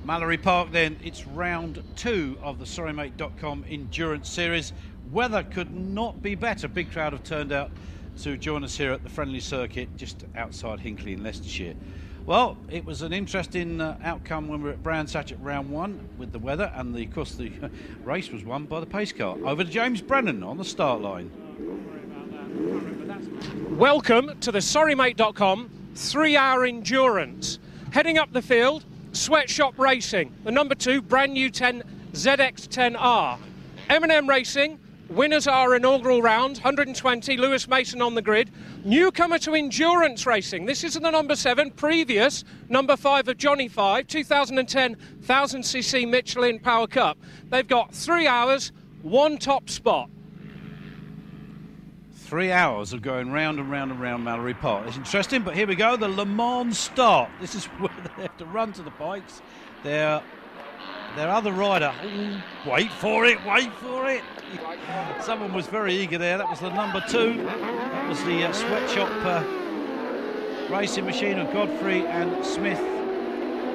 Mallory Park then, it's round 2 of the SorryMate.com Endurance Series. Weather could not be better. Big crowd have turned out to join us here at the friendly circuit just outside Hinckley in Leicestershire. Well, it was an interesting outcome when we were at Brands Hatch at round 1 with the weather, and of course the race was won by the pace car. Over to James Brennan on the start line. Welcome to the SorryMate.com 3-hour endurance. Heading up the field, Sweatshop Racing, the number 2 brand new 10 ZX10R. M&M Racing, winners are inaugural round, 120, Lewis Mason on the grid. Newcomer to endurance racing, this is the number 7, previous number 5 of Johnny 5, 2010 1000cc Michelin Power Cup. They've got 3 hours, 1 top spot. 3 hours of going round and round and round Mallory Park. It's interesting, but here we go, the Le Mans start. This is where they have to run to the bikes. Their other rider, wait for it. Someone was very eager there. That was the number 2. That was the Sweatshop racing machine of Godfrey and Smith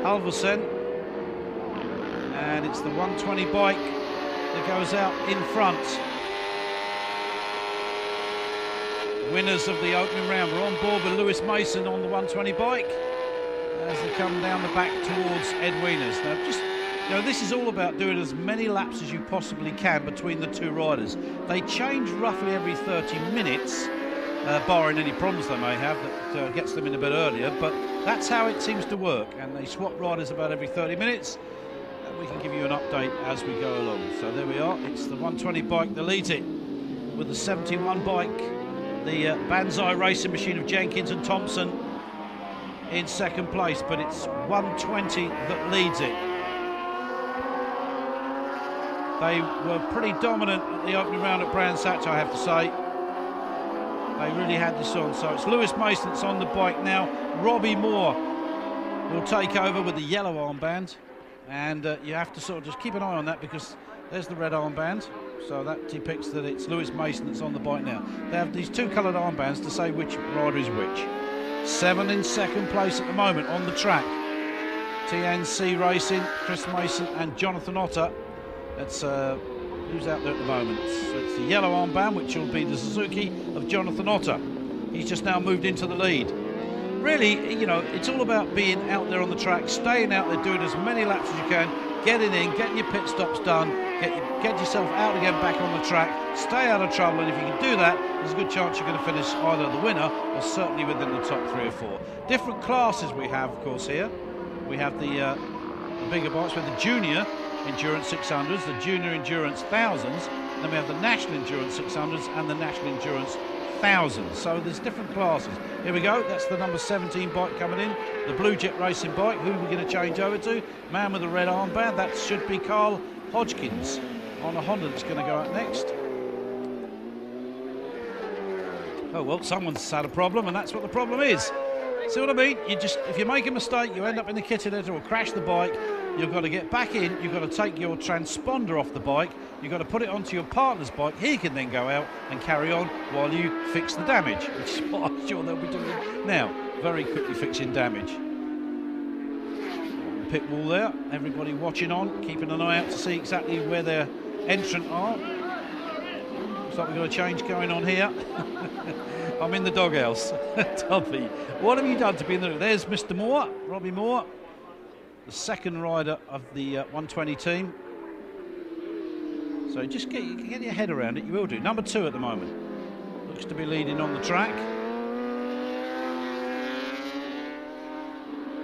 Halvorsen. And it's the 120 bike that goes out in front. Winners of the opening round. We're on board with Lewis Mason on the 120 bike as they come down the back towards Ed Wieners. Now, this is all about doing as many laps as you possibly can between the 2 riders. They change roughly every 30 minutes, barring any problems they may have that gets them in a bit earlier, but that's how it seems to work, and they swap riders about every 30 minutes, and we can give you an update as we go along. So there we are, it's the 120 bike that leads it, with the 71 bike, the Banzai racing machine of Jenkins and Thompson in second place, but it's 120 that leads it. They were pretty dominant at the opening round at Brands Hatch, I have to say. They really had this on. So it's Lewis Mason that's on the bike now. Robbie Moore will take over with the yellow armband. And you have to sort of just keep an eye on that because there's the red armband. So that depicts that it's Lewis Mason that's on the bike now. They have these 2 coloured armbands to say which rider is which. 7 in second place at the moment on the track. TNC Racing, Chris Mason and Jonathan Otter. That's who's out there at the moment. So it's the yellow armband, which will be the Suzuki of Jonathan Otter. He's just now moved into the lead. Really, you know, it's all about being out there on the track, staying out there, doing as many laps as you can, getting in, getting your pit stops done, get yourself out again back on the track, stay out of trouble, and if you can do that, there's a good chance you're going to finish either the winner or certainly within the top 3 or 4. Different classes we have, of course, here. We have the bigger bikes with the Junior Endurance 600s, the Junior Endurance 1000s, then we have the National Endurance 600s and the National Endurance 1000s. So there's different classes. Here we go, that's the number 17 bike coming in, the Blue Jet Racing bike. Who are we going to change over to? Man with the red armband, that should be Carl Hodgkins on a Honda that's going to go out next. Oh well, someone's had a problem, and that's what the problem is. See what I mean? If you make a mistake, you end up in the kitted editor or crash the bike. You've got to get back in, you've got to take your transponder off the bike, you've got to put it onto your partner's bike. He can then go out and carry on while you fix the damage, which is what I'm sure they'll be doing now, very quickly fixing damage. Pit wall there, everybody watching on, keeping an eye out to see exactly where their entrant are. Looks like we've got a change going on here. I'm in the doghouse. Toby, what have you done to be in the... There's Mr. Moore, Robbie Moore, the second rider of the 120 team. So just get your head around it, you will do. Number 2 at the moment. Looks to be leading on the track.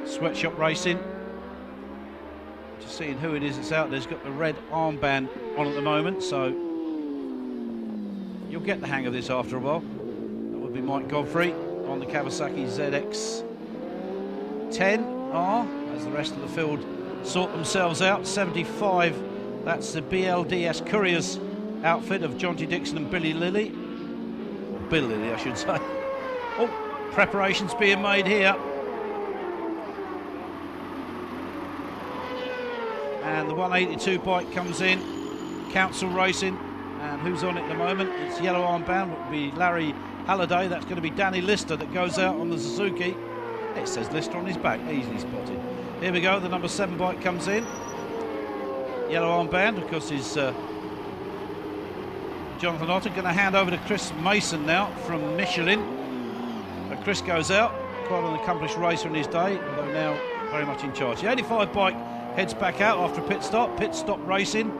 Sweatshop Racing. Just seeing who it is that's out there. He's got the red armband on at the moment, so you'll get the hang of this after a while. That would be Mike Godfrey on the Kawasaki ZX10R. As the rest of the field sort themselves out. 75, that's the BLDS Couriers outfit of Jonty Dixon and Billy Lilly. Or Bill Lilly, I should say. Oh, preparations being made here. And the 182 bike comes in. Council Racing. And who's on it at the moment? It's yellow armband, it would be Larry Halliday. That's going to be Danny Lister that goes out on the Suzuki. It says Lister on his back, easily spotted. Here we go, the number 7 bike comes in. Yellow armband, of course, is Jonathan Otter. Going to hand over to Chris Mason now from Michelin. So Chris goes out, quite an accomplished racer in his day, although now very much in charge. The 85 bike heads back out after a pit stop racing.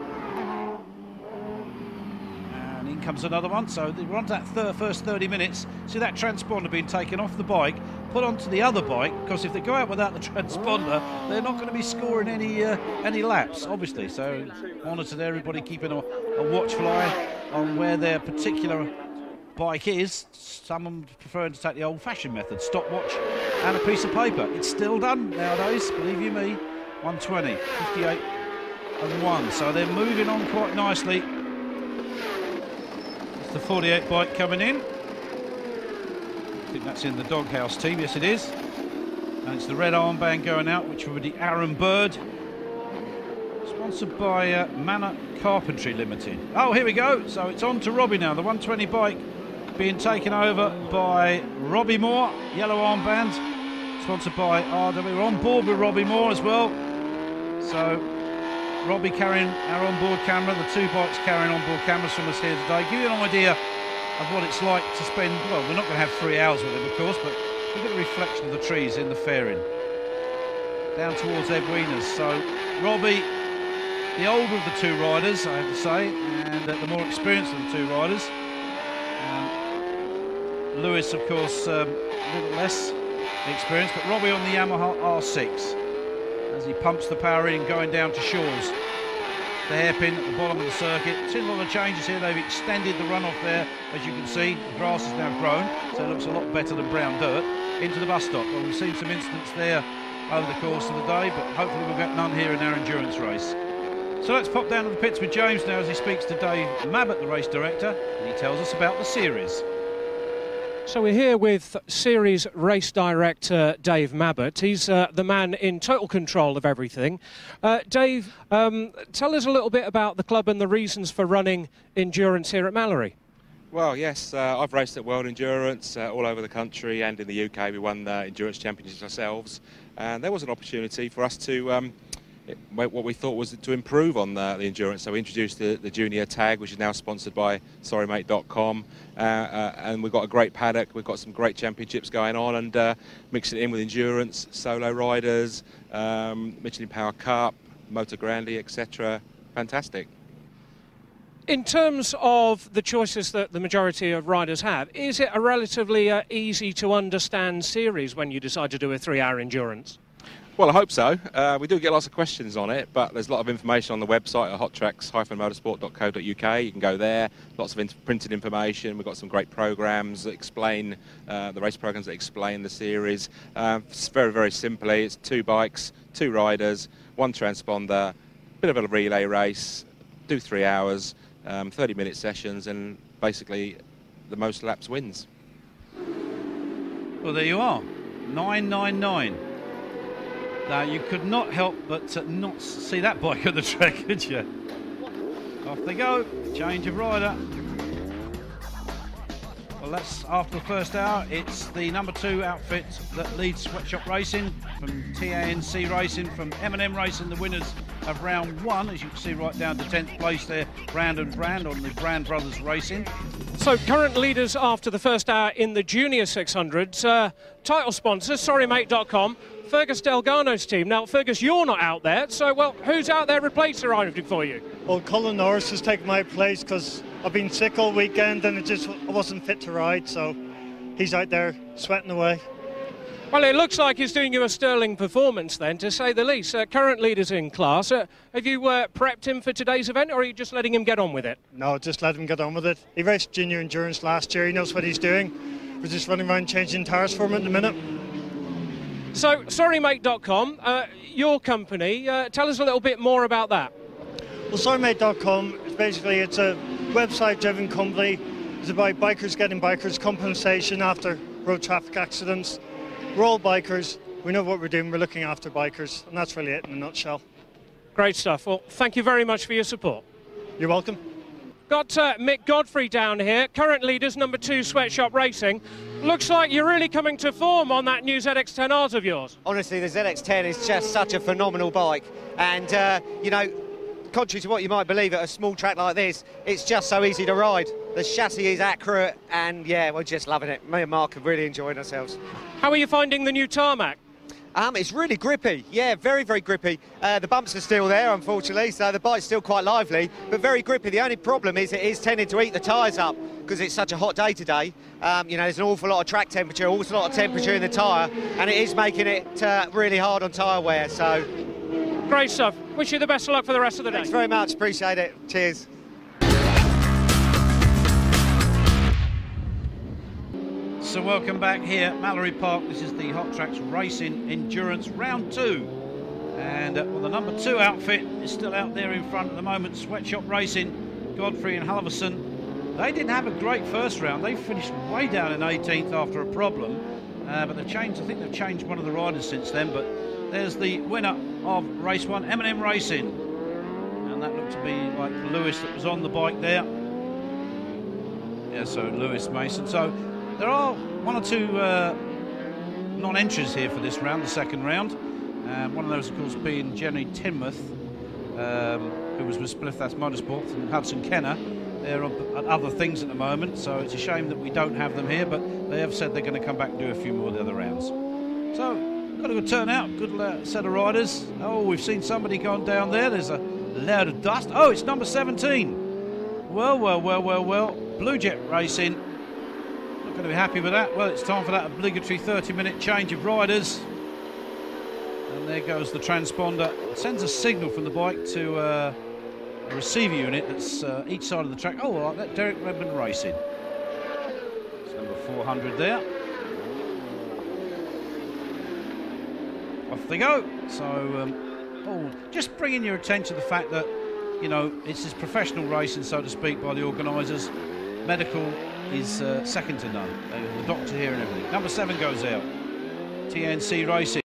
And in comes another one, so we're on to that first 30 minutes. See that transponder being taken off the bike, put onto the other bike, because if they go out without the transponder, they're not going to be scoring any laps, obviously. So monitor there, everybody keeping a watchful eye on where their particular bike is. Some preferring to take the old-fashioned method, stopwatch and a piece of paper. It's still done nowadays, believe you me. 120, 58 and 1. So they're moving on quite nicely. It's the 48 bike coming in. I think that's in the doghouse team, yes it is. And it's the red armband going out, which will be the Aaron Bird. Sponsored by Manor Carpentry Limited. Oh, here we go. So it's on to Robbie now. The 120 bike being taken over by Robbie Moore. Yellow armband. Sponsored by RW. We're on board with Robbie Moore as well. So Robbie carrying our onboard camera. The 2 bikes carrying onboard cameras from us here today. Give you an idea of what it's like to spend, well, we're not going to have 3 hours with him, of course, but look at the reflection of the trees in the fairing. Down towards Edwinas. So Robbie, the older of the 2 riders, I have to say, and the more experienced of the 2 riders. Lewis, of course, a little less experienced, but Robbie on the Yamaha R6 as he pumps the power in, going down to Shaw's. The hairpin at the bottom of the circuit. Seen a lot of changes here. They've extended the runoff there, as you can see. The grass has now grown, so it looks a lot better than brown dirt. Into the bus stop. Well, we've seen some incidents there over the course of the day, but hopefully we'll get none here in our endurance race. So let's pop down to the pits with James now as he speaks to Dave Mabbott, the race director, and he tells us about the series. So we're here with series race director Dave Mabbott. He's the man in total control of everything. Dave, tell us a little bit about the club and the reasons for running endurance here at Mallory. Well, yes, I've raced at World Endurance all over the country and in the UK. We won the endurance championships ourselves, and there was an opportunity for us to what we thought was to improve on the endurance. So we introduced the junior tag, which is now sponsored by sorrymate.com, and we've got a great paddock. We've got some great championships going on, and mixing it in with endurance, solo riders, Michelin Power Cup, Moto Grande, etc. Fantastic. In terms of the choices that the majority of riders have, is it a relatively easy to understand series when you decide to do a 3-hour endurance? Well, I hope so. We do get lots of questions on it, but there's a lot of information on the website at hottrax-motorsport.co.uk. You can go there, lots of printed information. We've got some great programs that explain, the race programs that explain the series. It's very, very simply, it's 2 bikes, 2 riders, 1 transponder, bit of a relay race, do 3 hours, 30-minute sessions, and basically the most laps wins. Well, there you are, 999. Now, you could not help but not see that bike on the track, could you? Off they go, change of rider. Well, that's after the first hour. It's the number 2 outfit that leads Sweatshop Racing, from TANC Racing, from M&M Racing, the winners of round 1, as you can see right down to 10th place there, Brand on the Brand Brothers Racing. So current leaders after the first hour in the Junior 600s, title sponsors, sorrymate.com, Fergus Delgano's team. Now, Fergus, you're not out there, so, well, who's out there replacing for you? Well, Colin Norris has taken my place because I've been sick all weekend and I wasn't fit to ride, so he's out there sweating away. Well, it looks like he's doing you a sterling performance then, to say the least. Current leaders in class. Have you prepped him for today's event, or are you just letting him get on with it? No, just let him get on with it. He raced junior endurance last year. He knows what he's doing. We're just running around changing tyres for him at the minute. So, sorrymate.com, your company, tell us a little bit more about that. Well, sorrymate.com is basically, it's a website-driven company. It's about bikers getting bikers compensation after road traffic accidents. We're all bikers. We know what we're doing. We're looking after bikers, and that's really it in a nutshell. Great stuff. Well, thank you very much for your support. You're welcome. Got Mick Godfrey down here, current leaders, number 2 Sweatshop Racing. Looks like you're really coming to form on that new ZX10Rs of yours. Honestly, the ZX10 is just such a phenomenal bike, and you know, contrary to what you might believe at a small track like this, it's just so easy to ride. The chassis is accurate, and yeah, we're just loving it. Me and Mark are really enjoying ourselves. How are you finding the new tarmac? It's really grippy, yeah, very, very grippy. The bumps are still there, unfortunately, so the bike's still quite lively, but very grippy. The only problem is it is tending to eat the tyres up because it's such a hot day today. You know, there's an awful lot of track temperature, awful lot of temperature in the tyre, and it is making it really hard on tyre wear, so... Great stuff. Wish you the best of luck for the rest of the day. Thanks very much, appreciate it. Cheers. So welcome back here at Mallory Park. This is the Hottrax Racing Endurance Round 2. And well, the number 2 outfit is still out there in front at the moment. Sweatshop Racing, Godfrey and Halverson. They didn't have a great first round. They finished way down in 18th after a problem. But they've changed, I think they've changed one of the riders since then. But there's the winner of race 1, M&M Racing. And that looked to be like Lewis that was on the bike there. Yeah, so Lewis Mason. So there are 1 or 2 non-entries here for this round, the second round. One of those, of course, being Jenny Tinmouth, who was with Splifflass Motorsports, and Hudson Kenner. They're on other things at the moment, so it's a shame that we don't have them here, but they have said they're going to come back and do a few more of the other rounds. So, got a good turnout, good set of riders. Oh, we've seen somebody gone down there. There's a loud of dust. Oh, it's number 17. Well. Blue Jet Racing. Not going to be happy with that. Well, it's time for that obligatory 30-minute change of riders. And there goes the transponder. It sends a signal from the bike to a receiver unit that's each side of the track. Oh, like that, Derek Redmond Racing. It's number 400 there. Off they go. So, just bringing your attention to the fact that, you know, it's this professional racing, so to speak, by the organisers. Medical is second to none. The doctor here and everything. Number 7 goes out. TNC Racing.